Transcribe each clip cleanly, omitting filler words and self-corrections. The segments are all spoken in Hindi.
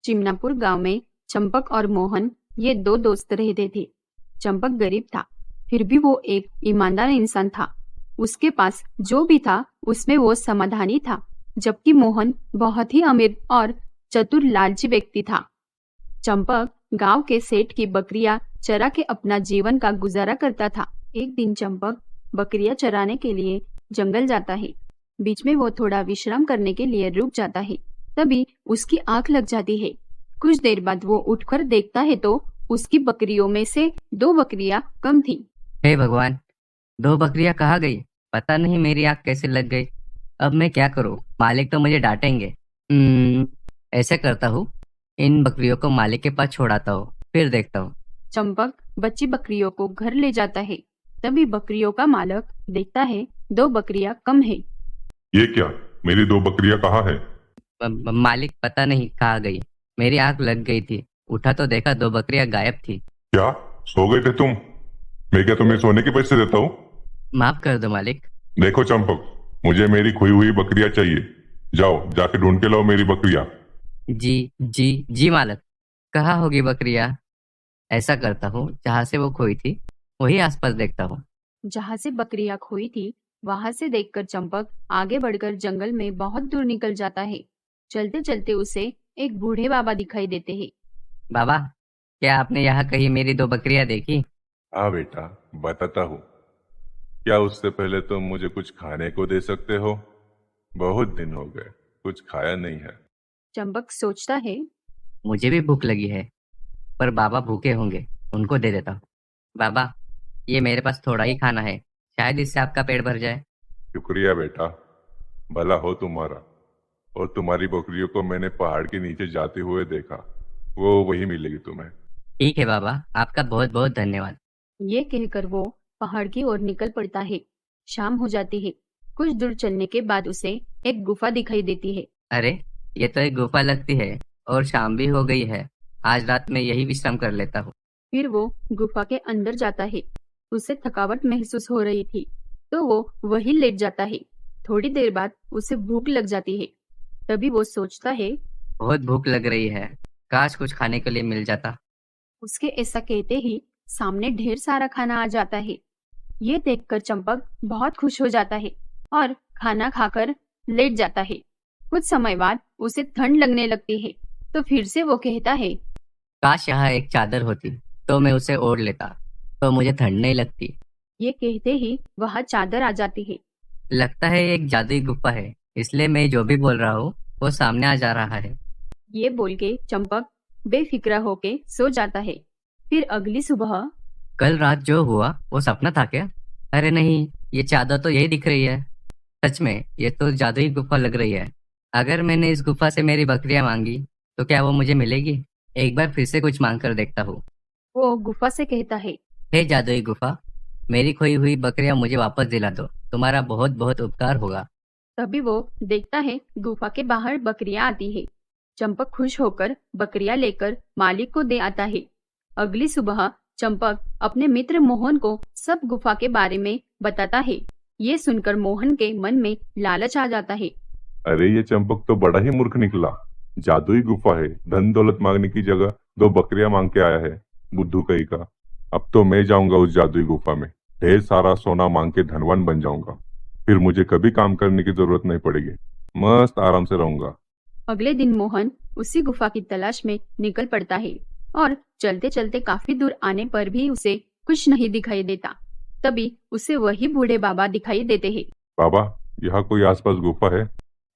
चिमनापुर गांव में चंपक और मोहन ये दो दोस्त रहते थे। चंपक गरीब था, फिर भी वो एक ईमानदार इंसान था। उसके पास जो भी था उसमें वो समाधानी था, जबकि मोहन बहुत ही अमीर और चतुर लालची व्यक्ति था। चंपक गांव के सेठ की बकरियां चरा के अपना जीवन का गुजारा करता था। एक दिन चंपक बकरियां चराने के लिए जंगल जाता है। बीच में वो थोड़ा विश्राम करने के लिए रुक जाता है। तभी उसकी आंख लग जाती है। कुछ देर बाद वो उठकर देखता है तो उसकी बकरियों में से 2 बकरियां कम थी। हे भगवान, 2 बकरियां कहाँ गई? पता नहीं मेरी आँख कैसे लग गई। अब मैं क्या करूं? मालिक तो मुझे डांटेंगे। ऐसे करता हूँ, इन बकरियों को मालिक के पास छोड़ाता हूँ, फिर देखता हूँ। चंपक बच्ची बकरियों को घर ले जाता है। तभी बकरियों का मालिक देखता है 2 बकरियां कम है। ये क्या, मेरी 2 बकरियां कहाँ है? मालिक पता नहीं कहाँ गई। मेरी आँख लग गई थी, उठा तो देखा 2 बकरियां गायब थी। क्या सो गए थे तुम? मैं क्या तुम्हें सोने के पैसे देता हूँ? माफ कर दो मालिक। देखो चंपक, मुझे मेरी खोई हुई बकरियां चाहिए। जाओ जाके ढूंढ के लाओ मेरी बकरियां। जी जी जी मालिक। कहाँ होगी बकरियां? ऐसा करता हूँ, जहाँ से वो खोई थी वही आसपास देखता हूँ। जहाँ से बकरियां खोई थी वहां से देखकर चंपक आगे बढ़कर जंगल में बहुत दूर निकल जाता है। चलते चलते उसे एक बूढ़े बाबा दिखाई देते हैं। बाबा, क्या आपने यहाँ कहीं मेरी 2 बकरियां देखी? हाँ बेटा, बताता हूँ। क्या उससे पहले तुम मुझे कुछ खाने को दे सकते हो? बहुत दिन हो गए, कुछ खाया नहीं है। चंपक सोचता है, मुझे भी भूख लगी है, पर बाबा भूखे होंगे, उनको दे देता हूँ। बाबा, ये मेरे पास थोड़ा ही खाना है, शायद इससे आपका पेट भर जाए। शुक्रिया बेटा, भला हो तुम्हारा। और तुम्हारी बकरियों को मैंने पहाड़ के नीचे जाते हुए देखा, वो वही मिलेगी तुम्हें। ठीक है बाबा, आपका बहुत बहुत धन्यवाद। ये कहकर वो पहाड़ की ओर निकल पड़ता है। शाम हो जाती है। कुछ दूर चलने के बाद उसे एक गुफा दिखाई देती है। अरे, ये तो एक गुफा लगती है और शाम भी हो गई है। आज रात में यही विश्राम कर लेता हूँ। फिर वो गुफा के अंदर जाता है। उसे थकावट महसूस हो रही थी तो वो वहीं लेट जाता है। थोड़ी देर बाद उसे भूख लग जाती है। तभी वो सोचता है, बहुत भूख लग रही है, काश कुछ खाने के लिए मिल जाता। उसके ऐसा कहते ही सामने ढेर सारा खाना आ जाता है। ये देखकर चंपक बहुत खुश हो जाता है और खाना खाकर लेट जाता है। कुछ समय बाद उसे ठंड लगने लगती है तो फिर से वो कहता है, काश यहाँ एक चादर होती तो मैं उसे ओढ़ लेता, तो मुझे ठंड नहीं लगती। ये कहते ही वहाँ चादर आ जाती है। लगता है एक जादुई गुफा है, इसलिए मैं जो भी बोल रहा हूँ वो सामने आ जा रहा है। ये बोल के चंपक बेफिक्रा होके सो जाता है। फिर अगली सुबह, कल रात जो हुआ वो सपना था क्या? अरे नहीं, ये चादर तो यही दिख रही है। सच में ये तो जादुई गुफा लग रही है। अगर मैंने इस गुफा से मेरी बकरियां मांगी तो क्या वो मुझे मिलेगी? एक बार फिर से कुछ मांग कर देखता हूँ। वो गुफा से कहता है, हे जादुई गुफा, मेरी खोई हुई बकरियां मुझे वापस दिला दो, तुम्हारा बहुत बहुत उपकार होगा। तभी वो देखता है गुफा के बाहर बकरियां आती है। चंपक खुश होकर बकरियां लेकर मालिक को दे आता है। अगली सुबह चंपक अपने मित्र मोहन को सब गुफा के बारे में बताता है। ये सुनकर मोहन के मन में लालच आ जाता है। अरे ये चंपक तो बड़ा ही मूर्ख निकला। जादुई गुफा है, धन दौलत मांगने की जगह 2 बकरियां मांग के आया है, बुद्धू कहीं का। अब तो मैं जाऊंगा उस जादुई गुफा में, ढेर सारा सोना मांग के धनवान बन जाऊंगा। फिर मुझे कभी काम करने की जरूरत नहीं पड़ेगी, मस्त आराम से रहूंगा। अगले दिन मोहन उसी गुफा की तलाश में निकल पड़ता है और चलते चलते काफी दूर आने पर भी उसे कुछ नहीं दिखाई देता। तभी उसे वही बूढ़े बाबा दिखाई देते हैं। बाबा, यहाँ कोई आसपास गुफा है?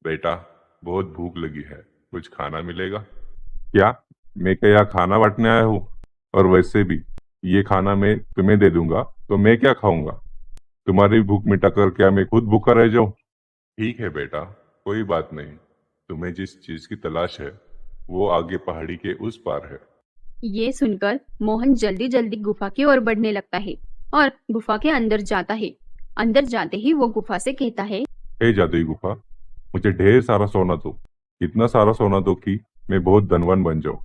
बेटा, बहुत भूख लगी है, कुछ खाना मिलेगा क्या? मैं क्या यहाँ खाना बांटने आया हूँ? और वैसे भी ये खाना मैं तुम्हें दे दूंगा तो मैं क्या खाऊंगा? तुम्हारी भूख मिटाकर क्या मैं खुद भूखा रह जाऊं? ठीक है बेटा, कोई बात नहीं। तुम्हें जिस चीज की तलाश है वो आगे पहाड़ी के उस पार है। ये सुनकर मोहन जल्दी जल्दी गुफा की ओर बढ़ने लगता है और गुफा के अंदर जाता है। अंदर जाते ही वो गुफा से कहता है, हे जादुई गुफा, मुझे ढेर सारा सोना दो, इतना सारा सोना दो कि मैं बहुत धनवान बन जाऊं।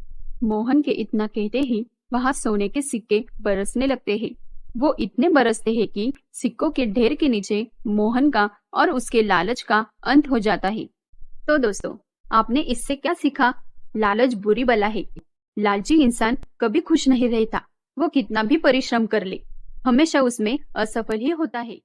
मोहन के इतना कहते ही वहाँ सोने के सिक्के बरसने लगते हैं। वो इतने बरसते हैं कि सिक्कों के ढेर के नीचे मोहन का और उसके लालच का अंत हो जाता है। तो दोस्तों, आपने इससे क्या सीखा? लालच बुरी बला है। लालची इंसान कभी खुश नहीं रहता। वो कितना भी परिश्रम कर ले, हमेशा उसमें असफल ही होता है।